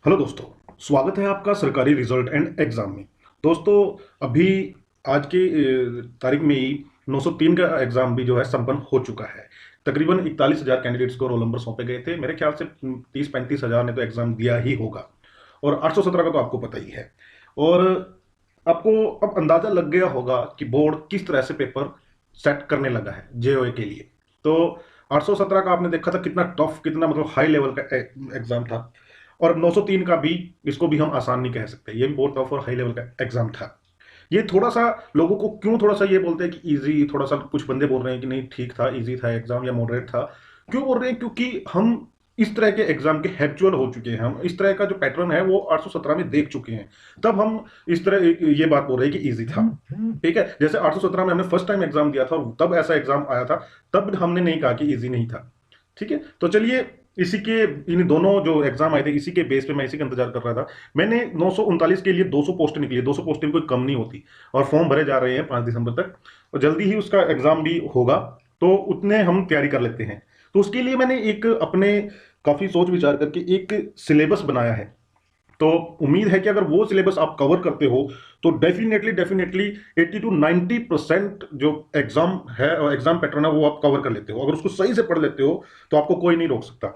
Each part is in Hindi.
हेलो दोस्तों, स्वागत है आपका सरकारी रिजल्ट एंड एग्जाम में। दोस्तों, अभी आज की तारीख में ही 903 का एग्जाम भी जो है संपन्न हो चुका है। तकरीबन 41,000 कैंडिडेट्स को रोल नंबर सौंपे गए थे। मेरे ख्याल से 30-35 हज़ार ने तो एग्जाम दिया ही होगा और 817 का तो आपको पता ही है। और आपको अब अंदाजा लग गया होगा कि बोर्ड किस तरह से पेपर सेट करने लगा है जेओए के लिए। तो 817 का आपने देखा था कितना टफ, कितना मतलब हाई लेवल का एग्जाम था। और 903 का भी, इसको भी हम आसान नहीं कह सकते, ये भी बहुत टफ और हाई लेवल का एग्जाम था। ये थोड़ा सा लोगों को क्यों थोड़ा सा ये बोलते हैं कि इजी, थोड़ा सा कुछ बंदे बोल रहे हैं कि नहीं ठीक था, इजी था एग्जाम या मॉडरेट था। क्यों बोल रहे हैं? क्योंकि हम इस तरह के एग्जाम के हैबिचुअल हो चुके हैं, हम इस तरह का जो पैटर्न है वो 817 में देख चुके हैं। तब हम इस तरह ये बात बोल रहे हैं कि इजी था। ठीक है, जैसे 817 में हमने फर्स्ट टाइम एग्जाम दिया था और तब ऐसा एग्जाम आया था, तब हमने नहीं कहा कि इजी नहीं था। ठीक है, तो चलिए इसी के, इन दोनों जो एग्जाम आए थे इसी के बेस पे मैं इसी का इंतजार कर रहा था। मैंने 939 के लिए 200 पोस्ट निकली है, 200 पोस्टें कोई कम नहीं होती। और फॉर्म भरे जा रहे हैं 5 दिसंबर तक और जल्दी ही उसका एग्जाम भी होगा। तो उतने हम तैयारी कर लेते हैं। तो उसके लिए मैंने एक अपने काफी सोच विचार करके एक सिलेबस बनाया है। तो उम्मीद है कि अगर वो सिलेबस आप कवर करते हो तो डेफिनेटली डेफिनेटली 80 to 90% जो एग्जाम है और एग्जाम पैटर्न है वो आप कवर कर लेते हो। अगर उसको सही से पढ़ लेते हो तो आपको कोई नहीं रोक सकता।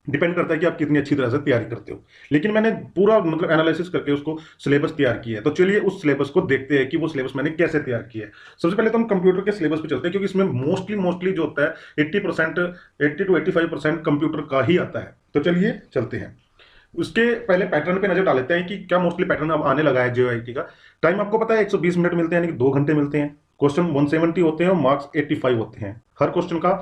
डिपेंड करता है कि आप कितनी अच्छी तरह से तैयारी करते हो। लेकिन मैंने पूरा मतलब एनालिसिस करके उसको सिलेबस तैयार किया है। तो चलिए उस सिलेबस को देखते हैं कि वो सिलेबस मैंने कैसे तैयार किया है। सबसे पहले तो हम कंप्यूटर के सिलेबस पे चलते हैं, क्योंकि इसमें मोस्टली जो होता है 80%, 80 to 85% कंप्यूटर का ही आता है। तो चलिए चलते हैं। उसके पहले पैटर्न पे नजर डाल लेते हैं कि क्या मोस्टली पैटर्न अब आने लगा है जेओआईटी का। टाइम आपको पता है 120 मिनट मिलते हैं, यानी कि 2 घंटे मिलते हैं। क्वेश्चन 170 होते हैं और मार्क्स 85 होते हैं। हर क्वेश्चन का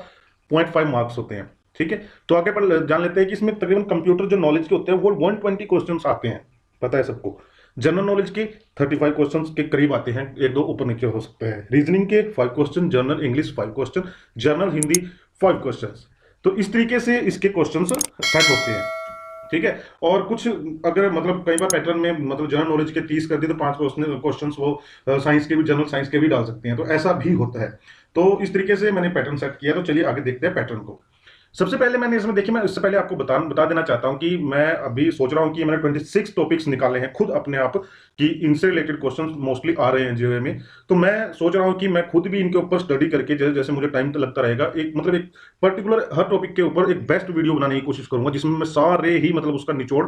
0.5 मार्क्स होते हैं। ठीक है, तो आगे पर जान लेते हैं कि इसमें तकरीबन कंप्यूटर जो नॉलेज के होते हैं वो 120 क्वेश्चन आते हैं, पता है सबको। जनरल नॉलेज के 35 क्वेश्चन के करीब आते हैं, एक दो ऊपर नीचे हो सकते हैं। रीजनिंग के 5 question, general English 5 question, general Hindi 5 question. तो इस तरीके से इसके क्वेश्चन सेट होते हैं। ठीक है, और कुछ अगर मतलब कई बार पैटर्न में मतलब जनरल नॉलेज के 30 कर दी तो 5 क्वेश्चन वो साइंस के भी, जनरल साइंस के भी डाल सकते हैं। तो ऐसा भी होता है। तो इस तरीके से मैंने पैटर्न सेट किया। तो चलिए आगे देखते हैं पैटर्न को। सबसे पहले मैंने इसमें देखिए, मैं इससे पहले आपको बता देना चाहता हूं कि मैं अभी सोच रहा हूं कि मैंने 26 टॉपिक्स निकाले हैं खुद अपने आप, कि इनसे रिलेटेड क्वेश्चंस मोस्टली आ रहे हैं जेईई में। तो मैं सोच रहा हूं कि मैं खुद भी इनके ऊपर स्टडी करके, जैसे जैसे मुझे टाइम तो लगता रहेगा, एक मतलब एक पर्टिकुलर हर टॉपिक के ऊपर एक बेस्ट वीडियो बनाने की कोशिश करूंगा, जिसमें मैं सारे ही मतलब उसका निचोड़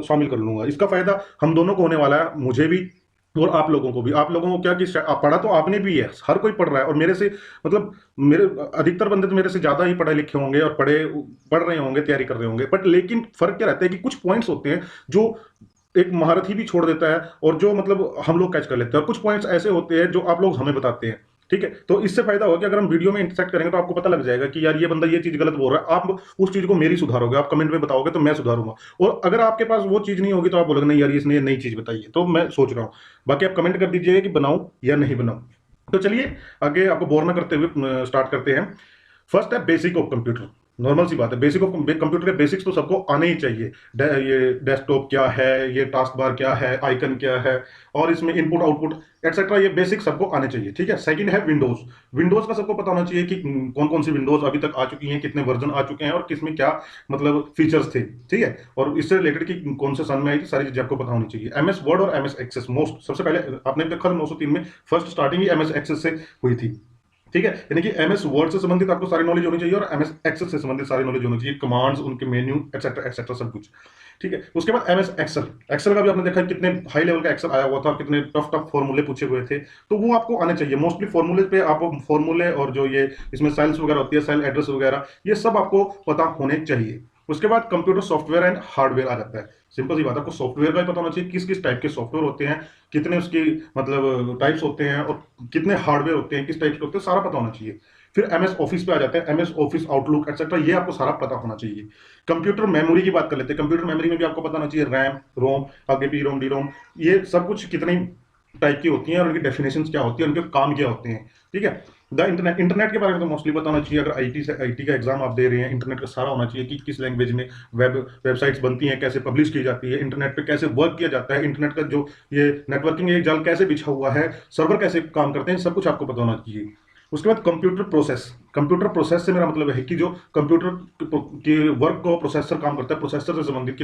शामिल कर लूंगा। इसका फायदा हम दोनों को होने वाला है, मुझे भी और आप लोगों को भी। आप लोगों को क्या कि पढ़ा तो आपने भी है, हर कोई पढ़ रहा है, और मेरे से मतलब मेरे अधिकतर बंदे तो मेरे से ज्यादा ही पढ़े लिखे होंगे और पढ़ रहे होंगे, तैयारी कर रहे होंगे। बट लेकिन फर्क क्या रहता है कि कुछ पॉइंट्स होते हैं जो एक महारथी भी छोड़ देता है और जो मतलब हम लोग कैच कर लेते हैं, और कुछ पॉइंट्स ऐसे होते हैं जो आप लोग हमें बताते हैं। ठीक है, तो इससे फायदा होगा कि अगर हम वीडियो में इंटरसेक्ट करेंगे तो आपको पता लग जाएगा कि यार ये बंदा ये चीज गलत बोल रहा है। आप उस चीज को मेरी सुधारोगे, आप कमेंट में बताओगे तो मैं सुधारूंगा। और अगर आपके पास वो चीज नहीं होगी तो आप बोलोगे नहीं यार इसने ये नई चीज बताई है। तो मैं सोच रहा हूँ, बाकी आप कमेंट कर दीजिएगा कि बनाऊं या नहीं बनाऊं। तो चलिए आगे आपको बोर ना करते हुए स्टार्ट करते हैं। फर्स्ट है बेसिक ऑफ कंप्यूटर। नॉर्मल सी बात है, बेसिक ऑफ कंप्यूटर के बेसिक्स तो सबको आने ही चाहिए। ये डेस्कटॉप क्या है, ये टास्क बार क्या है, आइकन क्या है, और इसमें इनपुट आउटपुट एक्सेट्रा, ये बेसिक सबको आने चाहिए। ठीक है, सेकंड है विंडोज। विंडोज का सबको पता होना चाहिए कि कौन कौन सी विंडोज अभी तक आ चुकी हैं, कितने वर्जन आ चुके हैं और किसमें क्या मतलब फीचर्स थे। ठीक है, और इससे रिलेटेड की कौन से सन में आई थी, सारी चीजें आपको पता होनी चाहिए। एमएस वर्ड और एमएस एक्सेस मोस्ट, सबसे पहले आपने देखा 903 में फर्स्ट स्टार्टिंग ही एमएस एक्सेस से हुई थी। ठीक है, यानी कि एमएस वर्ड से संबंधित आपको सारी नॉलेज होनी चाहिए और एमएस एक्सेल से संबंधित सारी नॉलेज होनी चाहिए, कमांड्स, उनके मेन्यू एक्सेट्रा एक्सेट्रा सब कुछ। ठीक है, उसके बाद एमएस एक्सेल। एक्सेल का भी आपने देखा कितने हाई लेवल का एक्सेल आया हुआ था, कितने टफ टफ फॉर्मूले पूछे हुए थे। तो वो आपको आने चाहिए। मोस्टली फॉर्मूले पे आप फॉर्मूले और जो ये इसमें सेल्स वगैरह होती है, सेल एड्रेस वगैरह, ये सब आपको पता होने चाहिए। उसके बाद कंप्यूटर सॉफ्टवेयर एंड हार्डवेयर आ जाता है। सिंपल सी बात है, आपको सॉफ्टवेयर का भी पता होना चाहिए, किस किस टाइप के सॉफ्टवेयर होते हैं, कितने उसकी मतलब टाइप्स होते हैं, और कितने हार्डवेयर होते हैं, किस टाइप के होते हैं, सारा पता होना चाहिए। फिर एमएस ऑफिस पे आ जाते हैं, एमएस ऑफिस, आउटलुक एक्सेट्रा, ये आपको सारा पता होना चाहिए। कंप्यूटर मेमोरी की बात कर लेते हैं। कंप्यूटर मेमोरी में भी आपको पता होना चाहिए रैम, रोम, आगे पी रोम, डी रोम, ये सब कुछ कितनी टाइप की होती हैं और उनकी डेफिनेशन क्या होती है, उनके काम क्या होते हैं। ठीक है, द इंटरनेट, इंटरनेट के बारे में तो मोस्टली पता होना चाहिए। अगर आईटी का एग्जाम आप दे रहे हैं, इंटरनेट का सारा होना चाहिए कि किस लैंग्वेज में वेबसाइट्स बनती हैं, कैसे पब्लिश की जाती है, इंटरनेट पे कैसे वर्क किया जाता है, इंटरनेट का जो ये नेटवर्किंग एक जाल कैसे बिछा हुआ है, सर्वर कैसे काम करते हैं, सब कुछ आपको पता होना चाहिए। उसके बाद कंप्यूटर प्रोसेस से मेरा मतलब है कि जो कंप्यूटर के वर्क को प्रोसेसर काम करता है, प्रोसेसर से संबंधित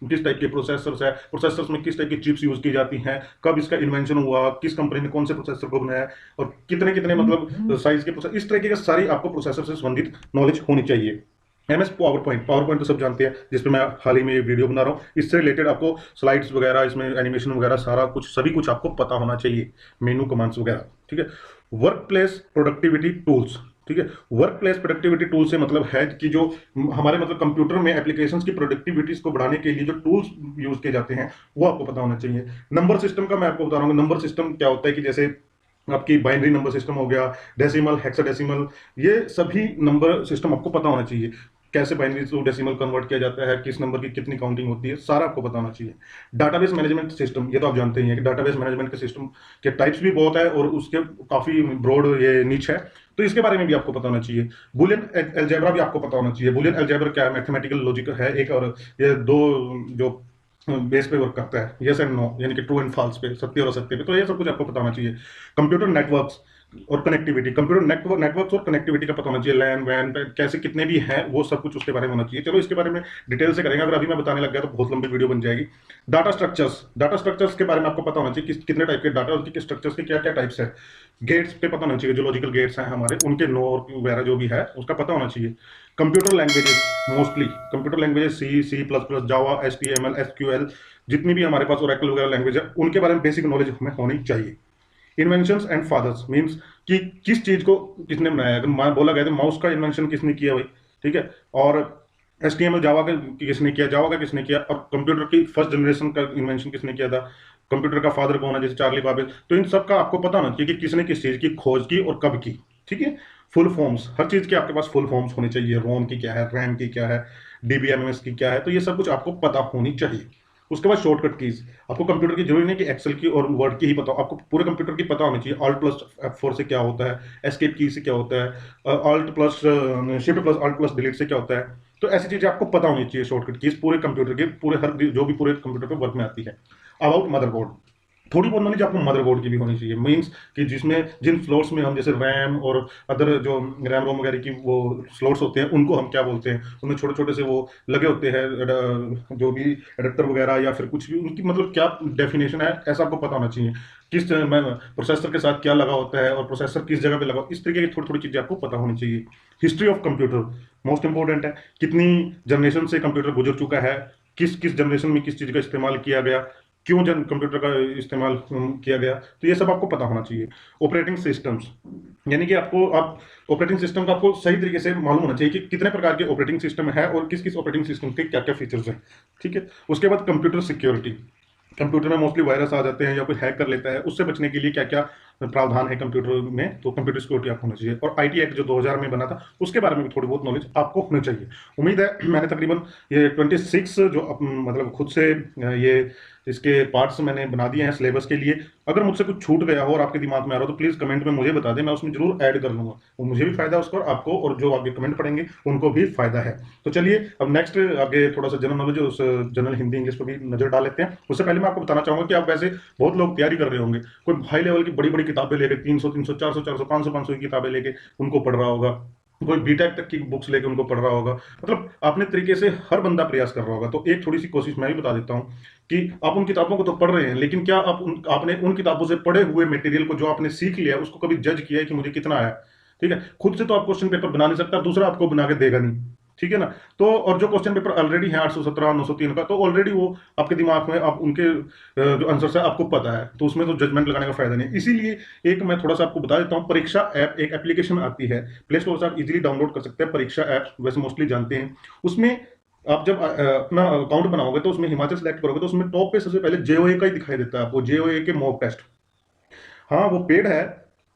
किस टाइप के प्रोसेसर्स है, प्रोसेसर्स में किस टाइप की चिप्स यूज की जाती हैं, कब इसका इन्वेंशन हुआ, किस कंपनी ने कौन से प्रोसेसर को बनाया, और कितने कितने मतलब साइज के प्रोसेसर, इस तरीके के सारी आपको प्रोसेसर से संबंधित नॉलेज होनी चाहिए। एमएस पावर पॉइंट तो सब जानते हैं, जिस पे मैं हाल ही में ये वीडियो बना रहा हूँ। इससे रिलेटेड आपको स्लाइड्स वगैरह, इसमें एनिमेशन वगैरह सारा कुछ सभी कुछ आपको पता होना चाहिए, मेनू कमांड्स वगैरह, ठीक है। वर्क प्लेस प्रोडक्टिविटी टूल्स, ठीक है। वर्क प्लेस प्रोडक्टिविटी टूल से मतलब है कि जो हमारे मतलब कंप्यूटर में एप्लीकेशंस की प्रोडक्टिविटीज को बढ़ाने के लिए जो टूल्स यूज किए जाते हैं वो आपको पता होना चाहिए। नंबर सिस्टम का मैं आपको बता रहा हूँ। नंबर सिस्टम क्या होता है कि जैसे आपकी बाइनरी नंबर सिस्टम हो गया, डेसिमल, हेक्साडेसिमल, ये सभी नंबर सिस्टम आपको पता होना चाहिए। कैसे बाइनरी टू डेसिमल कन्वर्ट किया जाता है, किस नंबर की कितनी काउंटिंग होती है, सारा आपको पता होना चाहिए। डाटाबेस मैनेजमेंट सिस्टम, ये तो आप जानते ही हैं कि डाटाबेस मैनेजमेंट के सिस्टम के टाइप्स भी बहुत है और उसके काफी ब्रॉड ये नीच है, तो इसके बारे में भी आपको पता होना चाहिए। बुलियन अलजेब्रा भी आपको पता होना चाहिए। बुलियन अलजेब्रा क्या है? मैथमेटिकल लॉजिक है एक, और ये दो जो बेस पे वर्क करता है, यस एंड नो, यानी कि ट्रू एंड फॉल्स पे, सत्य और असत्य पे, तो ये सब कुछ आपको पता होना चाहिए। कंप्यूटर नेटवर्क्स और कनेक्टिविटी, कंप्यूटर नेटवर्क्स और कनेक्टिविटी का पता होना चाहिए। लैन वैन कैसे कितने भी हैं वो सब कुछ उसके बारे में होना चाहिए। चलो इसके बारे में डिटेल से करेंगे, अगर अभी मैं बताने लग गया तो बहुत लंबी वीडियो बन जाएगी। डाटा स्ट्रक्चर्स के बारे में आपको पता होना चाहिए कितने टाइप के डाटा, उसके स्ट्रक्चर्स के क्या क्या टाइप्स है। गेट्स पे पता होना चाहिए, जो लॉजिकल गेट्स हैं हमारे, उनके नो वगैरह जो भी है उसका पता होना चाहिए। Computer languages, mostly computer languages C++, जावा, HTML, SQL, जितनी भी हमारे पास ओरेकल वगैरह लैंग्वेज है उनके बारे में बेसिक नॉलेज हमें होनी चाहिए। इन्वेंशंस एंड फादर्स मींस कि किस चीज को किसने बनाया। अगर बोला गया तो माउस का इन्वेंशन किसने किया भाई, ठीक है। और HTML जावा का किसने किया, जावा का किसने किया, और कंप्यूटर की फर्स्ट जनरेशन का इन्वेंशन किसने किया था, कंप्यूटर का फादर कौन है, जैसे चार्ली बाबेज। तो इन सब का आपको पता होना चाहिए कि किसने किस चीज की खोज की और कब की, ठीक है। फुल फॉर्म्स, हर चीज के आपके पास फुल फॉर्म्स होने चाहिए। रोम की क्या है, रैम की क्या है, DBMS की क्या है, तो ये सब कुछ आपको पता होनी चाहिए। उसके बाद शॉर्टकट कीज, आपको कंप्यूटर की जरूरी नहीं कि एक्सेल की और वर्ड की ही पता हो, आपको पूरे कंप्यूटर की पता होनी चाहिए। Alt+F4 से क्या होता है, एस्केप की से क्या होता है, Shift+Alt+Delete से क्या होता है, तो ऐसी चीजें आपको पता होनी चाहिए। शॉर्टकट कीज पूरे कंप्यूटर के, पूरे हर जो भी पूरे कंप्यूटर पे वर्क में आती है। अबाउट मदरबोर्ड, थोड़ी बहुत नॉलेज आपको मदरबोर्ड की भी होनी चाहिए। मींस कि जिसमें जिन स्लॉट्स में हम, जैसे रैम और अदर जो रैम रोम वगैरह की वो स्लॉट्स होते हैं, उनको हम क्या बोलते हैं, उनमें छोटे छोटे से वो लगे होते हैं जो भी एडेप्टर वगैरह या फिर कुछ भी, उनकी मतलब क्या डेफिनेशन है, ऐसा आपको पता होना चाहिए। किस प्रोसेसर के साथ क्या लगा होता है और प्रोसेसर किस जगह पे लगा, इस तरीके की थोड़ी थोड़ी चीजें आपको पता होनी चाहिए। History of computer most important है, कितनी जनरेशन से कंप्यूटर गुजर चुका है, किस किस जनरेशन में किस चीज का इस्तेमाल किया गया, क्यों जन कंप्यूटर का इस्तेमाल किया गया, तो ये सब आपको पता होना चाहिए। ऑपरेटिंग सिस्टम्स, यानी कि आप ऑपरेटिंग सिस्टम का आपको सही तरीके से मालूम होना चाहिए कि कितने प्रकार के ऑपरेटिंग सिस्टम है और किस किस ऑपरेटिंग सिस्टम के क्या क्या फीचर्स हैं, ठीक है। उसके बाद कंप्यूटर सिक्योरिटी, कंप्यूटर में मोस्टली वायरस आ जाते हैं या कोई हैक कर लेता है, उससे बचने के लिए क्या क्या प्रावधान है कंप्यूटर में, तो कंप्यूटर सिक्योरिटी आपको होना चाहिए। और IT एक्ट जो 2000 में बना था उसके बारे में भी थोड़ी बहुत नॉलेज आपको होनी चाहिए। उम्मीद है मैंने तकरीबन ये 26 जो मतलब खुद से ये इसके पार्ट्स मैंने बना दिए हैं सिलेबस के लिए। अगर मुझसे कुछ छूट गया हो और आपके दिमाग में आ रहा हो तो प्लीज कमेंट में मुझे बता दें, मैं उसमें जरूर ऐड कर लूंगा, वो मुझे भी फायदा उसका और आपको, और जो आगे कमेंट पढ़ेंगे उनको भी फायदा है। तो चलिए अब नेक्स्ट आगे थोड़ा सा जनरल नॉलेज, उस जनरल हिंदी इंग्लिश पर भी नजर डाल लेते हैं। उससे पहले मैं आपको बताना चाहूंगा कि आप वैसे बहुत लोग तैयारी कर रहे होंगे, कोई हाई लेवल की बड़ी बड़ी किताबें लेके 300 400 500 की किताबें लेके उनको पढ़ रहा होगा, कोई बीटेक तक की बुक्स लेके उनको पढ़ रहा होगा, मतलब अपने तरीके से हर बंदा प्रयास कर रहा होगा। तो एक थोड़ी सी कोशिश मैं भी बता देता हूँ कि आप उन किताबों को तो पढ़ रहे हैं, लेकिन क्या आपने उन किताबों से पढ़े हुए मटेरियल को जो आपने सीख लिया उसको कभी जज किया है कि मुझे कितना आया, ठीक है। खुद से तो आप क्वेश्चन पेपर बना नहीं सकता, दूसरा आपको बना के देगा नहीं, ठीक है ना। तो और जो क्वेश्चन पेपर ऑलरेडी है 817 903 का, तो ऑलरेडी वो आपके दिमाग में, आप उनके जो आंसर है आपको पता है, तो उसमें तो जजमेंट लगाने का फायदा नहीं। इसीलिए एक मैं थोड़ा सा आपको बता देता हूँ, परीक्षा ऐप एक एप्लीकेशन आती है, प्ले स्टोर से आप इजीली डाउनलोड कर सकते हैं। परीक्षा ऐप वैसे मोस्टली जानते हैं। उसमें आप जब अपना अकाउंट बनाओगे तो उसमें हिमाचल सेलेक्ट करोगे तो उसमें टॉप पे सबसे पहले JOA का ही दिखाई देता है आपको, JOA के मॉक टेस्ट। हाँ वो पेड है,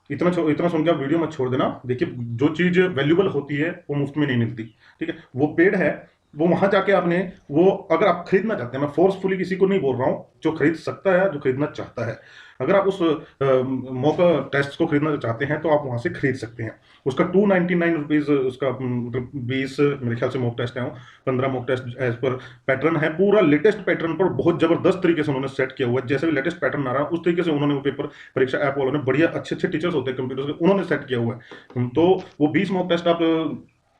इतना सुन के आप वीडियो मत छोड़ देना। देखिए जो चीज वैल्यूबल होती है वो मुफ्त में नहीं मिलती, ठीक है। वो पेड है, वो वहां जाके आपने वो, अगर आप खरीदना चाहते हैं, मैं फोर्सफुली किसी को नहीं बोल रहा हूं, जो खरीद सकता है, जो खरीदना चाहता है, अगर आप उस मौका टेस्ट को खरीदना चाहते हैं तो आप वहां से खरीद सकते हैं। उसका 299 रुपीज, उसका 20 मेरे ख्याल से मॉक टेस्ट है, 15 mock test as per pattern है, पूरा लेटेस्ट पैटर्न पर बहुत जबरदस्त तरीके से उन्होंने सेट किया हुआ है। जैसे भी लेटेस्ट पैटर्न आ रहा है उस तरीके से उन्होंने वो पेपर परीक्षा ऐप वालों ने, बढ़िया अच्छे अच्छे टीचर्स होते हैं कंप्यूटर के, उन्होंने सेट किया हुआ है। तो वो 20 मॉक टेस्ट आप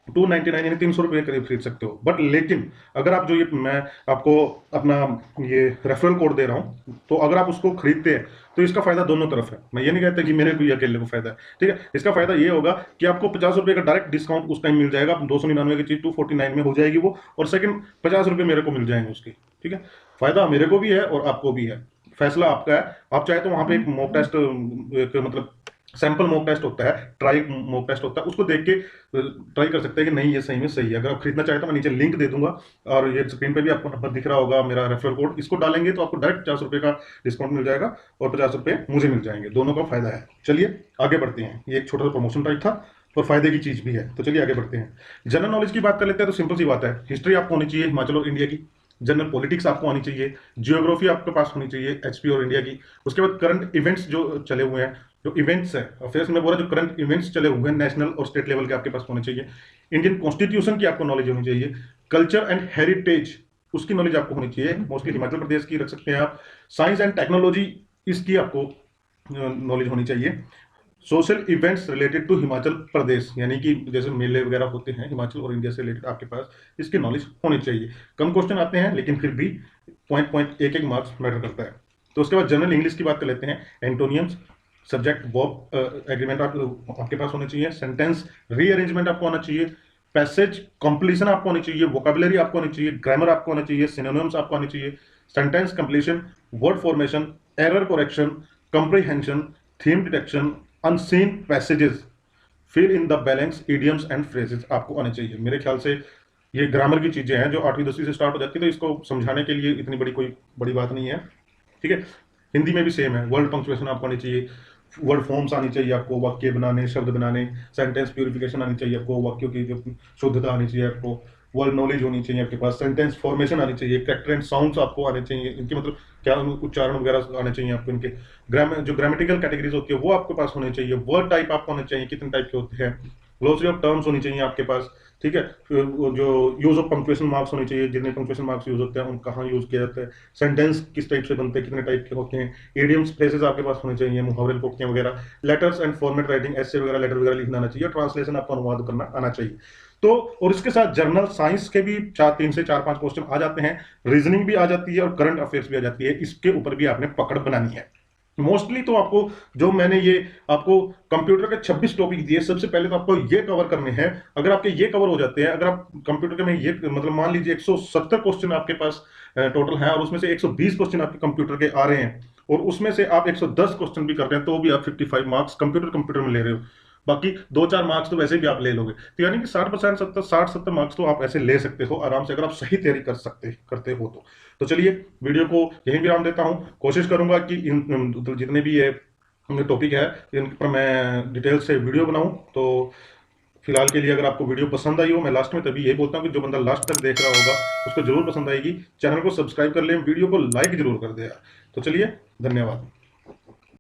299 यानी 300 रुपये करीब खरीद सकते हो। बट लेकिन अगर आप जो ये मैं आपको अपना ये रेफरल कोड दे रहा हूं, तो अगर आप उसको खरीदते हैं तो इसका फायदा दोनों तरफ है। मैं ये नहीं कहता कि मेरे को अकेले को फायदा है, ठीक है। इसका फायदा ये होगा कि आपको 50 रुपये का डायरेक्ट डिस्काउंट उस टाइम मिल जाएगा। 299 की चीज 249 में हो जाएगी वो, और सेकंड 50 रुपये मेरे को मिल जाएंगे उसकी, ठीक है। फायदा मेरे को भी है और आपको भी है, फैसला आपका है। आप चाहे तो वहां पे एक मॉक टेस्ट, एक मतलब सैंपल मॉक टेस्ट होता है, ट्राई मॉक टेस्ट होता है, उसको देख के ट्राई कर सकते हैं कि नहीं ये सही में सही है। अगर आप खरीदना चाहे तो मैं नीचे लिंक दे दूंगा, और ये स्क्रीन पे भी आपको नंबर दिख रहा होगा मेरा रेफरल कोड, इसको डालेंगे तो आपको डायरेक्ट 50 रुपये का डिस्काउंट मिल जाएगा और 50 रुपये मुझे मिल जाएंगे, दोनों का फायदा है। चलिए आगे बढ़ते हैं, ये एक छोटा सा प्रमोशन टाइप था और फायदे की चीज भी है, तो चलिए आगे बढ़ते हैं। जनरल नॉलेज की बात कर लेते हैं। तो सिंपल सी बात है, हिस्ट्री आपको होनी चाहिए हिमाचल और इंडिया की, जनरल पॉलिटिक्स आपको आनी चाहिए, जियोग्राफी आपके पास होनी चाहिए एचपी और इंडिया की। उसके बाद करंट इवेंट्स जो चले हुए हैं, जो इवेंट्स है अफेयर्स में बोला, जो करंट इवेंट्स चले हुए हैं नेशनल और स्टेट लेवल के आपके पास होने चाहिए। इंडियन कॉन्स्टिट्यूशन की आपको नॉलेज होनी चाहिए। कल्चर एंड हेरिटेज उसकी नॉलेज आपको होनी चाहिए, मोस्टली हिमाचल प्रदेश की रख सकते हैं आप। साइंस एंड टेक्नोलॉजी इसकी आपको नॉलेज होनी चाहिए। Social events related to Himachal Pradesh, यानी कि जैसे मेले वगैरह होते हैं हिमाचल और इंडिया से रिलेटेड, आपके पास इसकी नॉलेज होनी चाहिए। कम क्वेश्चन आते हैं लेकिन फिर भी पॉइंट पॉइंट एक एक मार्क्स मैटर करता है। तो उसके बाद जनरल इंग्लिश की बात कर लेते हैं। एंटोनियम्स, सब्जेक्ट वर्ब एग्रीमेंट आपके पास होने चाहिए। सेंटेंस रीअरेंजमेंट आपको आना चाहिए। पैसेज कंप्लीशन आपको होनी चाहिए। वोकेबुलरी आपको होनी चाहिए। ग्रामर आपको होना चाहिए। सिनोनिम्स आपको आनी चाहिए। Sentence completion, word formation, error correction, comprehension, theme detection, unseen passages, fill in the balance, idioms and phrases आपको आने चाहिए। मेरे ख्याल से ये ग्रामर की चीजें हैं जो 8वीं 10वीं से स्टार्ट हो जाती है, तो इसको समझाने के लिए इतनी बड़ी कोई बड़ी बात नहीं है, ठीक है। हिंदी में भी सेम है, वर्ड पंक्चुएशन आपको आनी चाहिए, वर्ड फॉर्म्स आनी चाहिए आपको, वाक्य बनाने, शब्द बनाने, सेंटेंस प्यूरिफिकेशन आनी चाहिए आपको, वाक्यों की जो शुद्धता आनी चाहिए आपको, वर्ड नॉलेज होनी चाहिए आपके पास, सेंटेंस फॉर्मेशन आनी चाहिए, कैरेक्टर एंड साउंड्स आपको आने चाहिए, इनके मतलब क्या उच्चारण वगैरह आने चाहिए आपको, इनके जो ग्रामेटिकल कैटेगरीज होती है वो आपके पास होने चाहिए। वर्ड टाइप आपको आने चाहिए, कितने टाइप के होते हैं। ग्लोसरी ऑफ टर्म्स होनी चाहिए आपके पास, ठीक है। फिर वो जो यूज ऑफ पंक्चुएशन मार्क्स होने चाहिए, जितने पंक्चुएशन मार्क्स यूज होते हैं उन कहाँ यूज किया जाता है, सेंटेंस किस टाइप से बनते हैं, कितने टाइप के होते हैं, इडियम्स फ्रेजेस आपके पास होने चाहिए, मुहावरे पोक्तियां वगैरह, लेटर्स एंड फॉर्मेट राइटिंग, ऐसे वगैरह लेटर वगैरह लिखना आना चाहिए, ट्रांसलेशन आपको अनुवाद करना आना चाहिए। तो और इसके साथ जर्नल साइंस के भी 3 से 4-5 क्वेश्चन आ जाते हैं, रीजनिंग भी आ जाती है और करंट अफेयर्स भी आ जाती है। इसके ऊपर भी आपने पकड़ बनानी है। मोस्टली तो आपको जो मैंने ये आपको कंप्यूटर के 26 टॉपिक दिए, सबसे पहले तो आपको ये कवर करने हैं। अगर आपके ये कवर हो जाते हैं, अगर आप कंप्यूटर के में ये मतलब मान लीजिए 170 क्वेश्चन आपके पास टोटल है और उसमें से 120 क्वेश्चन आपके कंप्यूटर के आ रहे हैं और उसमें से आप 110 क्वेश्चन भी कर रहे हैं, तो भी आप 55 मार्क्स कंप्यूटर में ले रहे हो। बाकी 2-4 मार्क्स तो वैसे भी आप ले लोगे, तो यानी कि 60% 60-70 मार्क्स तो आप ऐसे ले सकते हो आराम से, अगर आप सही तैयारी करते हो तो चलिए वीडियो को यहीं विराम देता हूं। कोशिश करूंगा कि इन जितने भी ये टॉपिक है इन पर मैं डिटेल से वीडियो बनाऊं। तो फिलहाल के लिए अगर आपको वीडियो पसंद आई हो, मैं लास्ट में तभी यही बोलता हूं कि जो बंदा लास्ट तक देख रहा होगा उसको जरूर पसंद आएगी। चैनल को सब्सक्राइब कर लें, वीडियो को लाइक जरूर कर दे। तो चलिए, धन्यवाद।